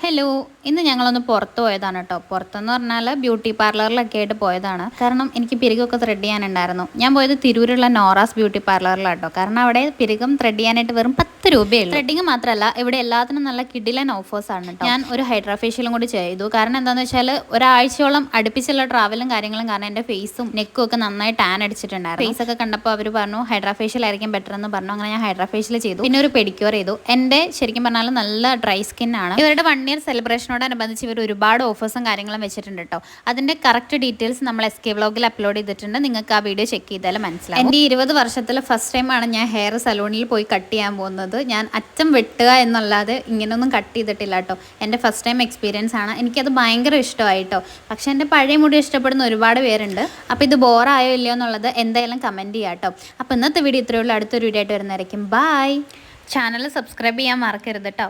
Hello, ഇന്ന് ഞങ്ങളൊന്ന് പുറത്ത് പോയതാണ് കേട്ടോ. പുറത്തെന്ന് പറഞ്ഞാൽ ബ്യൂട്ടി പാർലറിലൊക്കെ ആയിട്ട് പോയതാണ്. കാരണം എനിക്ക് പിരികൊക്കെ ത്രെഡ് ചെയ്യാനുണ്ടായിരുന്നു. ഞാൻ പോയത് തിരൂരുള്ള നോറാസ് ബ്യൂട്ടി പാർലറിലാണ് കേട്ടോ. കാരണം അവിടെ പിരികം ത്രെഡ് ചെയ്യാനായിട്ട് വെറും 10 രൂപയുള്ളൂ. ത്രെഡിങ് മാത്രമല്ല, ഇവിടെ എല്ലാത്തിനും നല്ല കിടിലൻ ഓഫേഴ്സാണ് കേട്ടോ. ഞാൻ ഒരു ഹൈഡ്രാ ഫേഷ്യലും കൂടി ചെയ്തു. കാരണം എന്താണെന്ന് വെച്ചാൽ ഒരാഴ്ചയോളം അടുപ്പിച്ചുള്ള ട്രാവലും കാര്യങ്ങളും കാരണം എൻ്റെ ഫേസും നെക്കും ഒക്കെ നന്നായി ടാൻ അടിച്ചിട്ടുണ്ടായിരുന്നു. ഫേസ് ഒക്കെ കണ്ടപ്പോൾ അവർ പറഞ്ഞു ഹൈഡ്രാ ഫേഷ്യൽ ആയിരിക്കും ബെറ്റർ എന്ന് പറഞ്ഞു. അങ്ങനെ ഞാൻ ഹൈഡ്രാ ഫേഷ്യൽ ചെയ്തു. പിന്നെ ഒരു പെഡിക്യൂർ ചെയ്തു. എൻ്റെ ശരിക്കും പറഞ്ഞാൽ നല്ല ഡ്രൈ സ്കിൻ ആണ്. ഇവരുടെ 1 ഇയർ സെലിബ്രേഷനോടനുബന്ധിച്ച് ഇവർ ഒരുപാട് ഓഫേഴ്സും കാര്യങ്ങളും വെച്ചിട്ടുണ്ട് കേട്ടോ. അതിന്റെ കറക്റ്റ് ഡീറ്റെയിൽസ് നമ്മൾ SK വ്ലോഗിൽ അപ്ലോഡ് ചെയ്തിട്ടുണ്ട്. നിങ്ങൾക്ക് ആ വീഡിയോ ചെക്ക് ചെയ്താൽ മനസ്സിലാവും. എൻ്റെ 20 വർഷത്തിൽ ഫസ്റ്റ് ടൈമാണ് ഞാൻ ഹെയർ സലൂണിൽ പോയി കട്ട് ചെയ്യാൻ പോകുന്നത്. ഞാൻ അറ്റം വെട്ടുക എന്നല്ലാതെ ഇങ്ങനെയൊന്നും കട്ട് ചെയ്തിട്ടില്ല കേട്ടോ. എൻ്റെ ഫസ്റ്റ് ടൈം എക്സ്പീരിയൻസ് ആണ്. എനിക്കത് ഭയങ്കര ഇഷ്ടമായിട്ടോ. പക്ഷെ എൻ്റെ പഴയ മുടി ഇഷ്ടപ്പെടുന്ന ഒരുപാട് പേരുണ്ട്. അപ്പോൾ ഇത് ബോറായോ ഇല്ലയോ എന്നുള്ളത് എന്തായാലും കമൻറ്റ് ചെയ്യാം കേട്ടോ. അപ്പോൾ ഇന്നത്തെ വീഡിയോ ഇത്രയേ ഉള്ളൂ. അടുത്തൊരു വീഡിയോ ആയിട്ട് വരുന്നതായിരിക്കും. ബൈ. ചാനൽ സബ്സ്ക്രൈബ് ചെയ്യാൻ മറക്കരുത് കേട്ടോ.